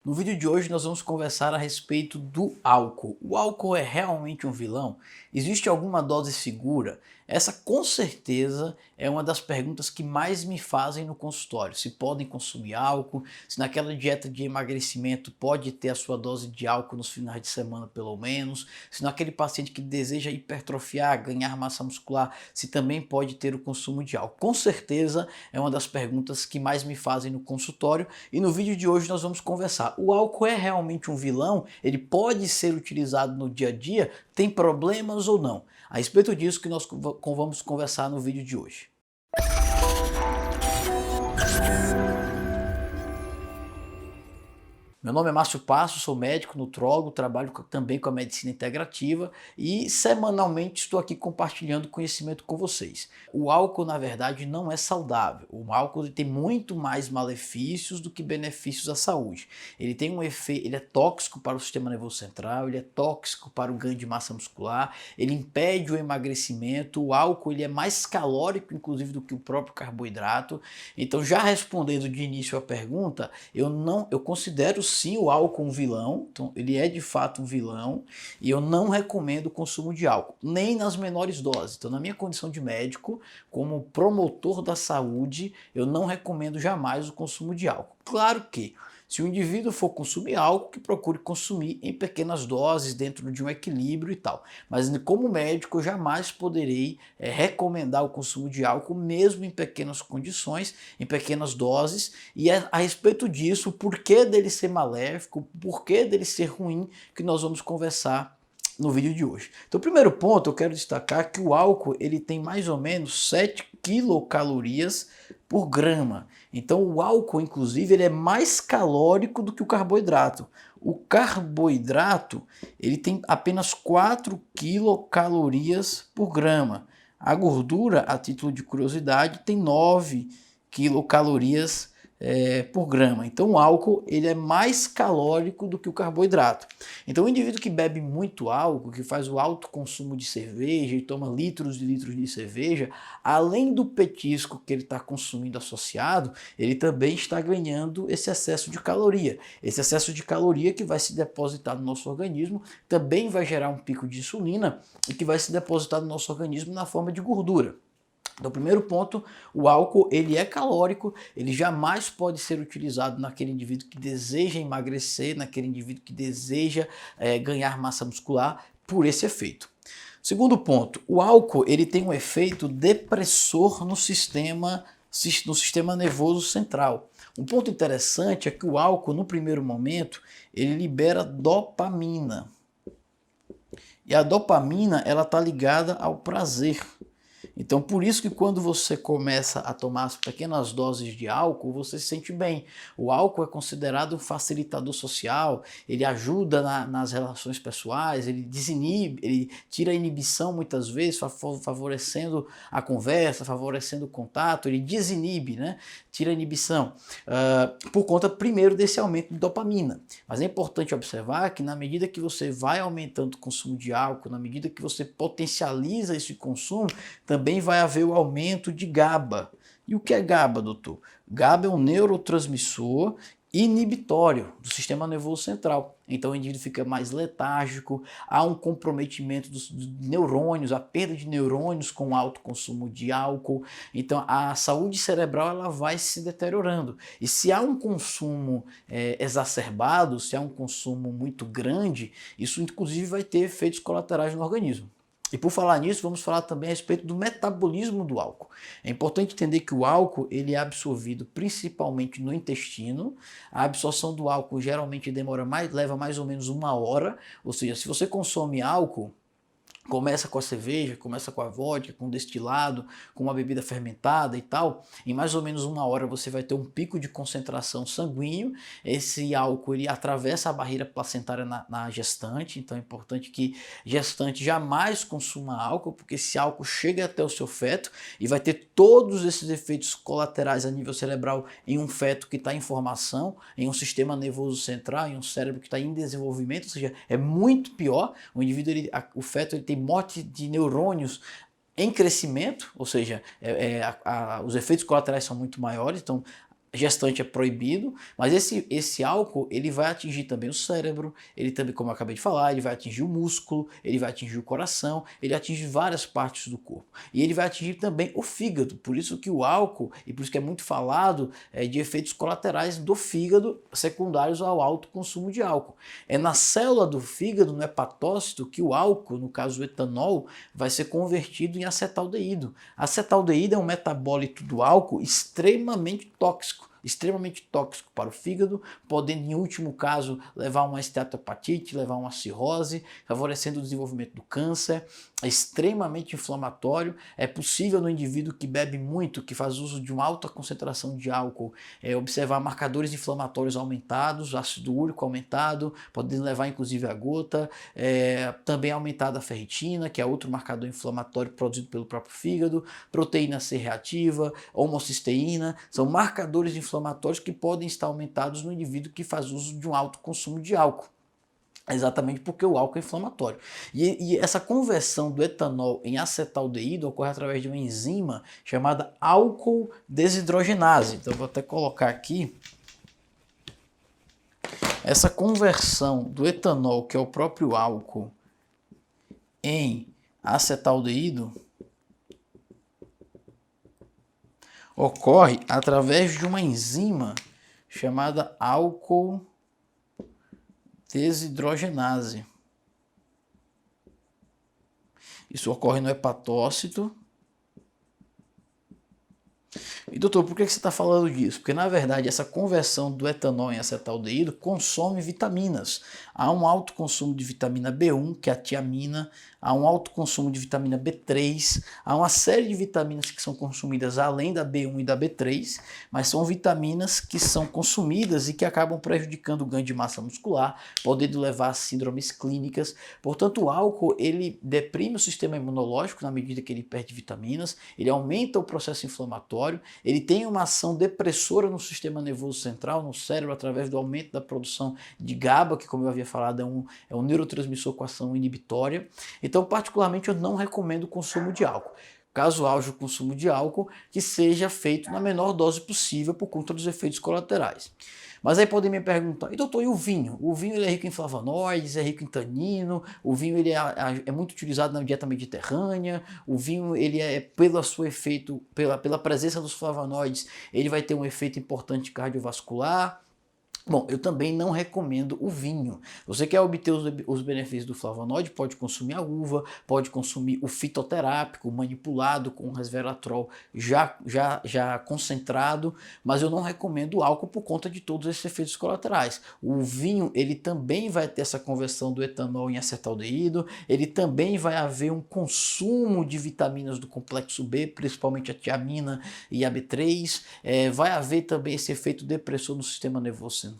No vídeo de hoje nós vamos conversar a respeito do álcool. O álcool é realmente um vilão? Existe alguma dose segura? Essa com certeza é uma das perguntas que mais me fazem no consultório. Se podem consumir álcool, se naquela dieta de emagrecimento pode ter a sua dose de álcool nos finais de semana pelo menos, se naquele paciente que deseja hipertrofiar, ganhar massa muscular, se também pode ter o consumo de álcool. Com certeza é uma das perguntas que mais me fazem no consultório e no vídeo de hoje nós vamos conversar. O álcool é realmente um vilão? Ele pode ser utilizado no dia a dia? Tem problemas ou não? A respeito disso que nós vamos conversar no vídeo de hoje. Meu nome é Márcio Passos, sou médico, nutrólogo, trabalho também com a medicina integrativa e semanalmente estou aqui compartilhando conhecimento com vocês. O álcool, na verdade, não é saudável. O álcool tem muito mais malefícios do que benefícios à saúde. Ele tem um efeito, ele é tóxico para o sistema nervoso central, ele é tóxico para o ganho de massa muscular, ele impede o emagrecimento. O álcool ele é mais calórico, inclusive, do que o próprio carboidrato. Então, já respondendo de início a pergunta, eu considero sim o álcool um vilão, então ele é de fato um vilão e eu não recomendo o consumo de álcool, nem nas menores doses. Então, na minha condição de médico, como promotor da saúde, eu não recomendo jamais o consumo de álcool. Claro que se o indivíduo for consumir álcool, que procure consumir em pequenas doses, dentro de um equilíbrio e tal. Mas como médico, eu jamais poderei recomendar o consumo de álcool, mesmo em pequenas condições, em pequenas doses. E a respeito disso, o porquê dele ser maléfico, o porquê dele ser ruim, que nós vamos conversar no vídeo de hoje. Então, o primeiro ponto, eu quero destacar que o álcool ele tem mais ou menos 7 quilocalorias por grama. Então, o álcool, inclusive, ele é mais calórico do que o carboidrato. O carboidrato ele tem apenas 4 quilocalorias por grama. A gordura, a título de curiosidade, tem 9 quilocalorias por grama. Então o álcool ele é mais calórico do que o carboidrato. Então o indivíduo que bebe muito álcool, que faz o alto consumo de cerveja e toma litros e litros de cerveja, além do petisco que ele está consumindo associado, ele também está ganhando esse excesso de caloria. Esse excesso de caloria que vai se depositar no nosso organismo também vai gerar um pico de insulina e que vai se depositar no nosso organismo na forma de gordura. Então, primeiro ponto, o álcool ele é calórico, ele jamais pode ser utilizado naquele indivíduo que deseja emagrecer, naquele indivíduo que deseja ganhar massa muscular por esse efeito. Segundo ponto, o álcool ele tem um efeito depressor no sistema nervoso central. Um ponto interessante é que o álcool, no primeiro momento, ele libera dopamina. E a dopamina ela está ligada ao prazer. Então, por isso que quando você começa a tomar as pequenas doses de álcool, você se sente bem. O álcool é considerado um facilitador social, ele ajuda nas relações pessoais, ele desinibe, ele tira a inibição muitas vezes, favorecendo a conversa, favorecendo o contato, ele desinibe, né? Tira a inibição, por conta primeiro desse aumento de dopamina. Mas é importante observar que na medida que você vai aumentando o consumo de álcool, na medida que você potencializa esse consumo, também vai haver o aumento de GABA. E o que é GABA, doutor? GABA é um neurotransmissor inibitório do sistema nervoso central. Então o indivíduo fica mais letárgico, há um comprometimento dos neurônios, a perda de neurônios com alto consumo de álcool. Então a saúde cerebral ela vai se deteriorando. E se há um consumo exacerbado, se há um consumo muito grande, isso inclusive vai ter efeitos colaterais no organismo. E por falar nisso, vamos falar também a respeito do metabolismo do álcool. É importante entender que o álcool ele é absorvido principalmente no intestino. A absorção do álcool geralmente leva mais ou menos 1 hora. Ou seja, se você consome álcool, começa com a cerveja, começa com a vodka, com destilado, com uma bebida fermentada e tal, em mais ou menos 1 hora você vai ter um pico de concentração sanguíneo. Esse álcool ele atravessa a barreira placentária na gestante, então é importante que gestante jamais consuma álcool, porque esse álcool chega até o seu feto e vai ter todos esses efeitos colaterais a nível cerebral em um feto que está em formação, em um sistema nervoso central, em um cérebro que está em desenvolvimento, ou seja, é muito pior. O indivíduo, o feto ele tem morte de neurônios em crescimento, ou seja, os efeitos colaterais são muito maiores, então gestante é proibido, mas esse álcool ele vai atingir também o cérebro, ele também, como eu acabei de falar, ele vai atingir o músculo, ele vai atingir o coração, ele atinge várias partes do corpo. E ele vai atingir também o fígado, por isso que o álcool, e por isso que é muito falado de efeitos colaterais do fígado secundários ao alto consumo de álcool. É na célula do fígado, no hepatócito, que o álcool, no caso o etanol, vai ser convertido em acetaldeído. Acetaldeído é um metabólito do álcool extremamente tóxico para o fígado, podendo em último caso levar a uma esteatopatite, levar a uma cirrose, favorecendo o desenvolvimento do câncer. É extremamente inflamatório. É possível no indivíduo que bebe muito, que faz uso de uma alta concentração de álcool, observar marcadores inflamatórios aumentados, ácido úrico aumentado, podendo levar inclusive a gota, também aumentada a ferritina, que é outro marcador inflamatório produzido pelo próprio fígado, proteína C reativa, homocisteína, são marcadores inflamatórios que podem estar aumentados no indivíduo que faz uso de um alto consumo de álcool. Exatamente porque o álcool é inflamatório. E essa conversão do etanol em acetaldeído ocorre através de uma enzima chamada álcool desidrogenase. Então eu vou até colocar aqui. Essa conversão do etanol, que é o próprio álcool, em acetaldeído, ocorre através de uma enzima chamada álcool desidrogenase. Isso ocorre no hepatócito. E doutor, por que você está falando disso? Porque na verdade essa conversão do etanol em acetaldeído consome vitaminas. Há um alto consumo de vitamina B1, que é a tiamina, há um alto consumo de vitamina B3, há uma série de vitaminas que são consumidas além da B1 e da B3, mas são vitaminas que são consumidas e que acabam prejudicando o ganho de massa muscular, podendo levar a síndromes clínicas. Portanto, o álcool ele deprime o sistema imunológico na medida que ele perde vitaminas, ele aumenta o processo inflamatório, ele tem uma ação depressora no sistema nervoso central, no cérebro, através do aumento da produção de GABA, que, como eu havia falado, é um neurotransmissor com ação inibitória. Então, particularmente, eu não recomendo o consumo de álcool. Caso haja o consumo de álcool, que seja feito na menor dose possível por conta dos efeitos colaterais. Mas aí podem me perguntar, e doutor, e o vinho? O vinho ele é rico em flavonoides, é rico em tanino, o vinho ele é muito utilizado na dieta mediterrânea, o vinho ele pelo seu efeito, pela presença dos flavonoides, ele vai ter um efeito importante cardiovascular. Bom, eu também não recomendo o vinho. Você quer obter os benefícios do flavonoide, pode consumir a uva, pode consumir o fitoterápico manipulado com resveratrol já concentrado, mas eu não recomendo o álcool por conta de todos esses efeitos colaterais. O vinho, ele também vai ter essa conversão do etanol em acetaldeído, ele também vai haver um consumo de vitaminas do complexo B, principalmente a tiamina e a B3, vai haver também esse efeito depressor no sistema nervoso central.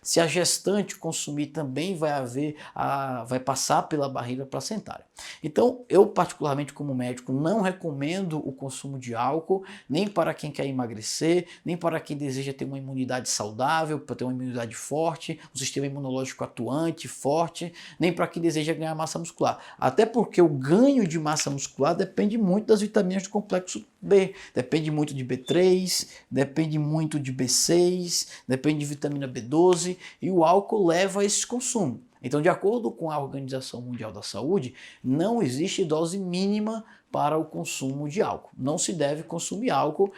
Se a gestante consumir, também vai passar pela barreira placentária. Então, eu particularmente como médico não recomendo o consumo de álcool, nem para quem quer emagrecer, nem para quem deseja ter uma imunidade saudável, para ter uma imunidade forte, um sistema imunológico atuante, forte, nem para quem deseja ganhar massa muscular. Até porque o ganho de massa muscular depende muito das vitaminas do complexo B, depende muito de B3, depende muito de B6, depende de vitamina B12 e o álcool leva a esse consumo. Então, de acordo com a Organização Mundial da Saúde, não existe dose mínima para o consumo de álcool. Não se deve consumir álcool.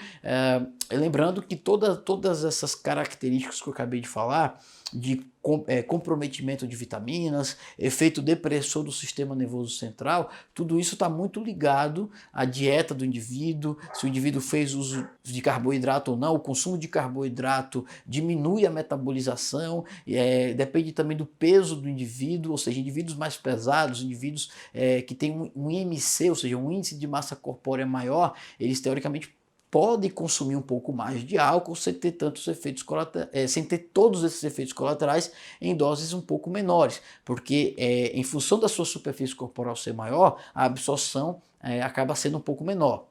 Lembrando que todas essas características que eu acabei de falar, de comprometimento de vitaminas, efeito depressor do sistema nervoso central, tudo isso está muito ligado à dieta do indivíduo, se o indivíduo fez uso de carboidrato ou não, o consumo de carboidrato diminui a metabolização, depende também do peso do indivíduo, ou seja, indivíduos mais pesados, indivíduos que têm um IMC, ou seja, um índice de massa corpórea maior, eles teoricamente podem consumir um pouco mais de álcool sem ter tantos efeitos colaterais, sem ter todos esses efeitos colaterais em doses um pouco menores, porque em função da sua superfície corporal ser maior, a absorção acaba sendo um pouco menor.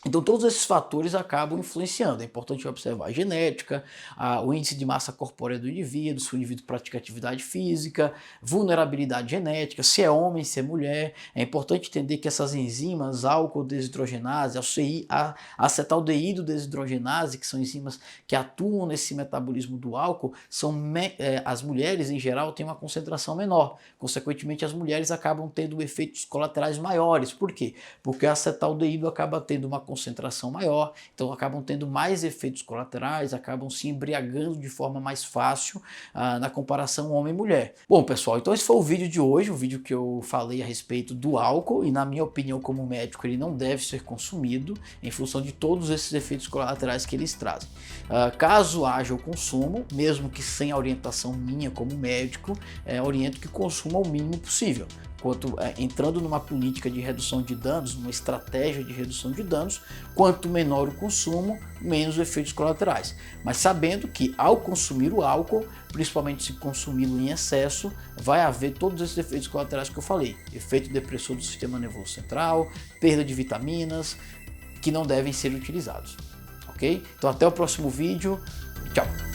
Então todos esses fatores acabam influenciando. É importante observar a genética, o índice de massa corpórea do indivíduo, se o indivíduo pratica atividade física, vulnerabilidade genética, se é homem, se é mulher. É importante entender que essas enzimas, álcool desidrogenase, acetaldeído desidrogenase, que são enzimas que atuam nesse metabolismo do álcool, as mulheres em geral têm uma concentração menor. Consequentemente, as mulheres acabam tendo efeitos colaterais maiores. Por quê? Porque a acetaldeído acaba tendo uma concentração maior, então acabam tendo mais efeitos colaterais, acabam se embriagando de forma mais fácil na comparação homem-mulher. Bom, pessoal, então esse foi o vídeo de hoje, o vídeo que eu falei a respeito do álcool, e na minha opinião como médico ele não deve ser consumido em função de todos esses efeitos colaterais que eles trazem. Caso haja o consumo, mesmo que sem a orientação minha como médico, oriento que consuma o mínimo possível. Entrando numa política de redução de danos, numa estratégia de redução de danos, quanto menor o consumo, menos efeitos colaterais. Mas sabendo que ao consumir o álcool, principalmente se consumi-lo em excesso, vai haver todos esses efeitos colaterais que eu falei. Efeito depressor do sistema nervoso central, perda de vitaminas, que não devem ser utilizados. Ok? Então até o próximo vídeo. Tchau!